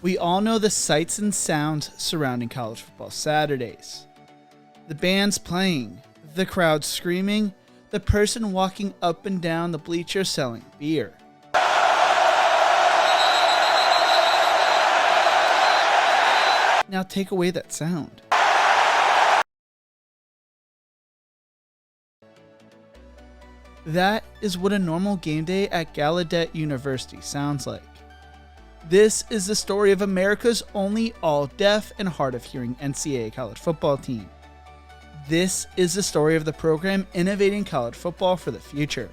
We all know the sights and sounds surrounding college football Saturdays. The bands playing, the crowd screaming, the person walking up and down the bleachers selling beer. Now take away that sound. That is what a normal game day at Gallaudet University sounds like. This is the story of America's only all-deaf and hard-of-hearing NCAA college football team. This is the story of the program innovating college football for the future.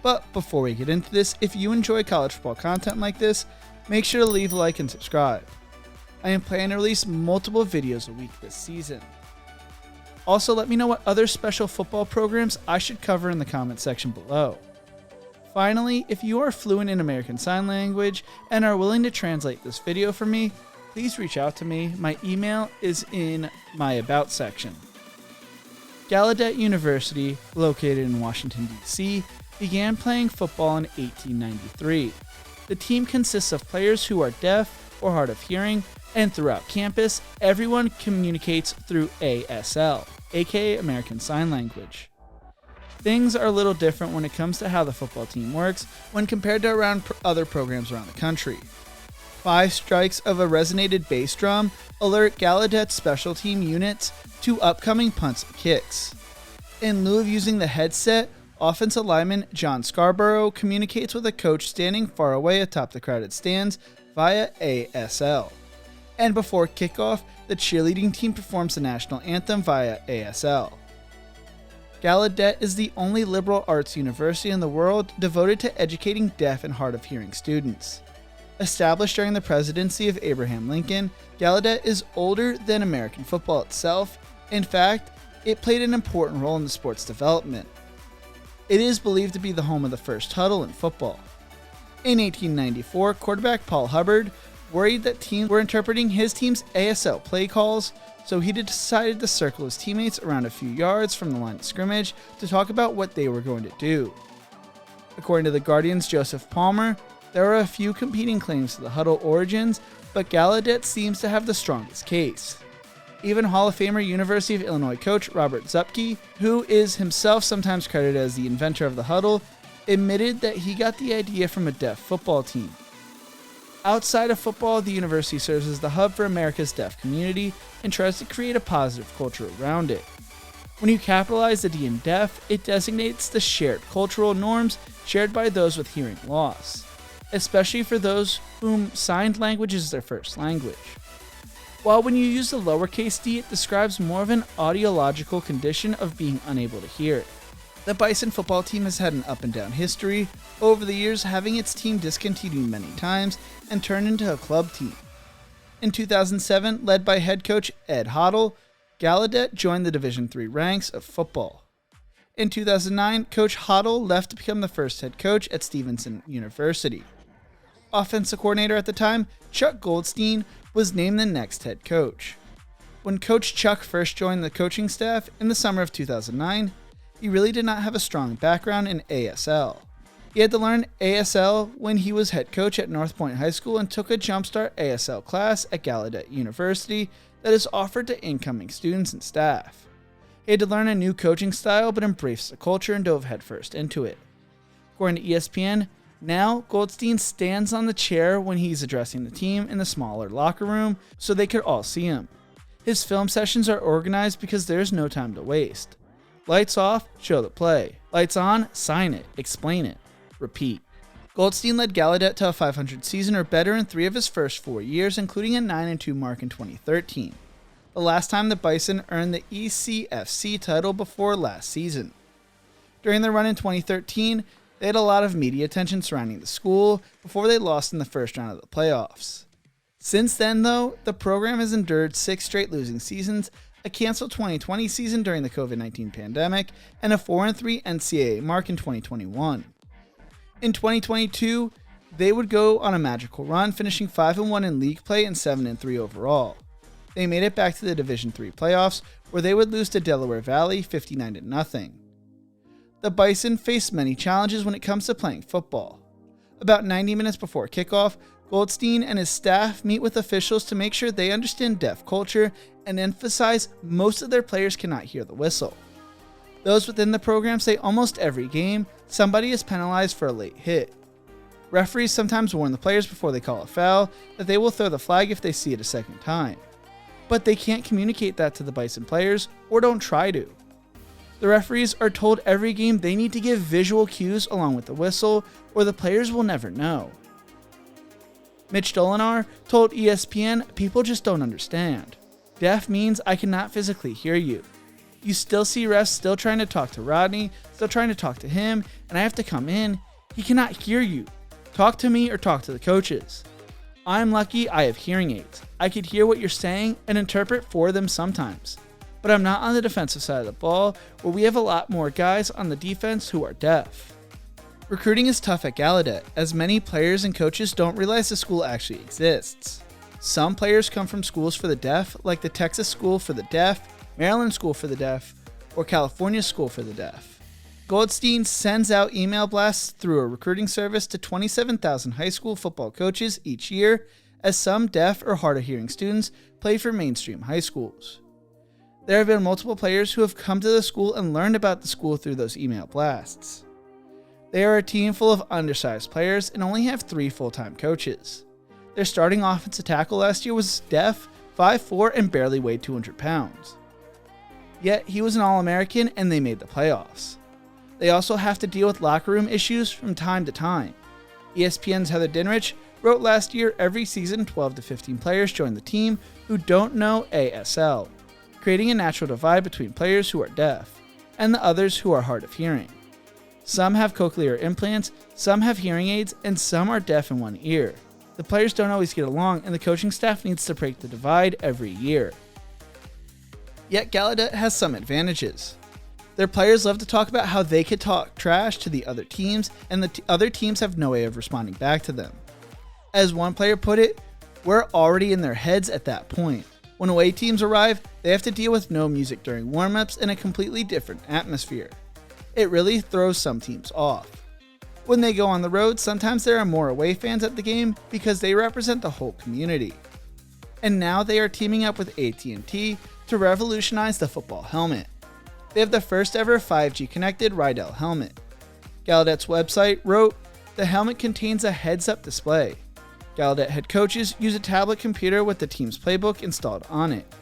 But before we get into this, if you enjoy college football content like this, make sure to leave a like and subscribe. I am planning to release multiple videos a week this season. Also, let me know what other special football programs I should cover in the comment section below. Finally, if you are fluent in American Sign Language and are willing to translate this video for me, please reach out to me. My email is in my About section. Gallaudet University, located in Washington, D.C., began playing football in 1893. The team consists of players who are deaf or hard of hearing, and throughout campus, everyone communicates through ASL, aka American Sign Language. Things are a little different when it comes to how the football team works when compared to other programs around the country. 5 strikes of a resonated bass drum alert Gallaudet's special team units to upcoming punts and kicks. In lieu of using the headset, offensive lineman John Scarborough communicates with a coach standing far away atop the crowded stands via ASL. And before kickoff, the cheerleading team performs the national anthem via ASL. Gallaudet is the only liberal arts university in the world devoted to educating deaf and hard of hearing students. Established during the presidency of Abraham Lincoln, Gallaudet is older than American football itself. In fact, it played an important role in the sport's development. It is believed to be the home of the first huddle in football. In 1894, quarterback Paul Hubbard worried that teams were interpreting his team's ASL play calls, so he decided to circle his teammates around a few yards from the line of scrimmage to talk about what they were going to do. According to the Guardian's Joseph Palmer, there are a few competing claims to the huddle origins, but Gallaudet seems to have the strongest case. Even Hall of Famer University of Illinois coach Robert Zupke, who is himself sometimes credited as the inventor of the huddle, admitted that he got the idea from a deaf football team. Outside of football, the university serves as the hub for America's deaf community and tries to create a positive culture around it. When you capitalize the D in deaf, it designates the shared cultural norms shared by those with hearing loss, especially for those whom signed language is their first language. While when you use the lowercase d, it describes more of an audiological condition of being unable to hear. The Bison football team has had an up and down history, over the years having its team discontinued many times and turned into a club team. In 2007, led by head coach Ed Hoddle, Gallaudet joined the Division III ranks of football. In 2009, Coach Hoddle left to become the first head coach at Stevenson University. Offensive coordinator at the time, Chuck Goldstein, was named the next head coach. When Coach Chuck first joined the coaching staff in the summer of 2009, he really did not have a strong background in ASL. He had to learn ASL when he was head coach at North Point High School and took a Jumpstart ASL class at Gallaudet University that is offered to incoming students and staff. He had to learn a new coaching style but embraced the culture and dove headfirst into it. According to ESPN, now Goldstein stands on the chair when he's addressing the team in the smaller locker room so they could all see him. His film sessions are organized because there's no time to waste. Lights off, show the play. Lights on, sign it, explain it, repeat. Goldstein led Gallaudet to a 500 season or better in 3 of his first 4 years, including a 9-2 mark in 2013. The last time the Bison earned the ECFC title before last season. During their run in 2013, they had a lot of media attention surrounding the school before they lost in the first round of the playoffs. Since then, though, the program has endured 6 straight losing seasons, a canceled 2020 season during the COVID-19 pandemic, and a 4-3 NCAA mark in 2021. In 2022, they would go on a magical run, finishing 5-1 in league play and 7-3 overall. They made it back to the Division III playoffs, where they would lose to Delaware Valley 59-0. The Bison faced many challenges when it comes to playing football. About 90 minutes before kickoff, Goldstein and his staff meet with officials to make sure they understand deaf culture and emphasize most of their players cannot hear the whistle. Those within the program say almost every game, somebody is penalized for a late hit. Referees sometimes warn the players before they call a foul that they will throw the flag if they see it a second time. But they can't communicate that to the Bison players, or don't try to. The referees are told every game they need to give visual cues along with the whistle, or the players will never know. Mitch Dolinar told ESPN, "People just don't understand. Deaf means I cannot physically hear you. You still see refs still trying to talk to Rodney, still trying to talk to him, and I have to come in. He cannot hear you. Talk to me or talk to the coaches. I'm lucky I have hearing aids. I could hear what you're saying and interpret for them sometimes. But I'm not on the defensive side of the ball, where we have a lot more guys on the defense who are deaf." Recruiting is tough at Gallaudet, as many players and coaches don't realize the school actually exists. Some players come from schools for the deaf, like the Texas School for the Deaf, Maryland School for the Deaf, or California School for the Deaf. Goldstein sends out email blasts through a recruiting service to 27,000 high school football coaches each year, as some deaf or hard of hearing students play for mainstream high schools. There have been multiple players who have come to the school and learned about the school through those email blasts. They are a team full of undersized players and only have 3 full-time coaches. Their starting offensive tackle last year was deaf, 5'4", and barely weighed 200 pounds. Yet he was an All-American and they made the playoffs. They also have to deal with locker room issues from time to time. ESPN's Heather Dinrich wrote last year every season 12 to 15 players join the team who don't know ASL, creating a natural divide between players who are deaf and the others who are hard of hearing. Some have cochlear implants, some have hearing aids, and some are deaf in one ear. The players don't always get along, and the coaching staff needs to break the divide every year. Yet Gallaudet has some advantages. Their players love to talk about how they could talk trash to the other teams, and the other teams have no way of responding back to them. As one player put it, we're already in their heads at that point. When away teams arrive, they have to deal with no music during warm-ups and a completely different atmosphere. It really throws some teams off. When they go on the road, sometimes there are more away fans at the game because they represent the whole community. And now they are teaming up with at&t to revolutionize the football helmet. They have the first ever 5G connected Rydell helmet. Gallaudet's website wrote, "The helmet contains a heads-up display. Gallaudet head coaches use a tablet computer with the team's playbook installed on it.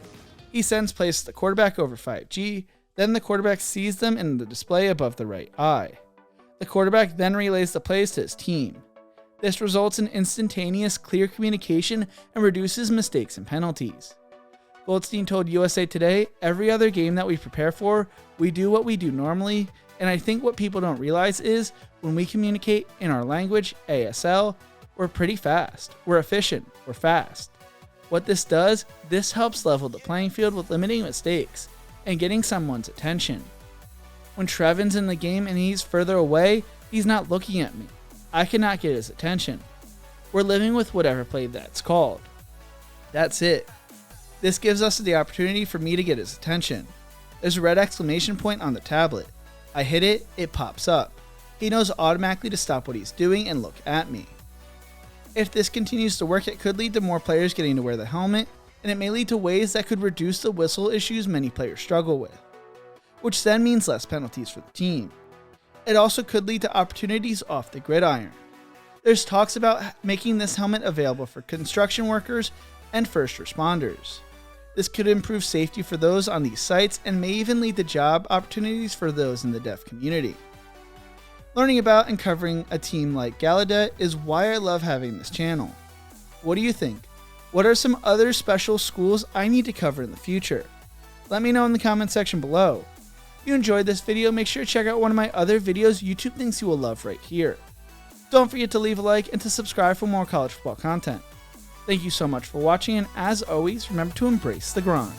He sends plays to the quarterback over 5G, then the quarterback sees them in the display above the right eye. The quarterback then relays the plays to his team. This results in instantaneous, clear communication and reduces mistakes and penalties." Goldstein told USA Today, "Every other game that we prepare for, we do what we do normally, and I think what people don't realize is when we communicate in our language, ASL, we're pretty fast, we're efficient, we're fast. What this does, this helps level the playing field with limiting mistakes and getting someone's attention. When Trevin's in the game and he's further away, he's not looking at me. I cannot get his attention. We're living with whatever play that's called. That's it. This gives us the opportunity for me to get his attention. There's a red exclamation point on the tablet. I hit it, it pops up. He knows automatically to stop what he's doing and look at me. If this continues to work, it could lead to more players getting to wear the helmet, and it may lead to ways that could reduce the whistle issues many players struggle with, which then means less penalties for the team. It also could lead to opportunities off the gridiron. There's talks about making this helmet available for construction workers and first responders. This could improve safety for those on these sites and may even lead to job opportunities for those in the deaf community. Learning about and covering a team like Gallaudet is why I love having this channel. What do you think? What are some other special schools I need to cover in the future? Let me know in the comment section below. If you enjoyed this video, make sure to check out one of my other videos YouTube thinks you will love right here. Don't forget to leave a like and to subscribe for more college football content. Thank you so much for watching, and as always, remember to embrace the grind.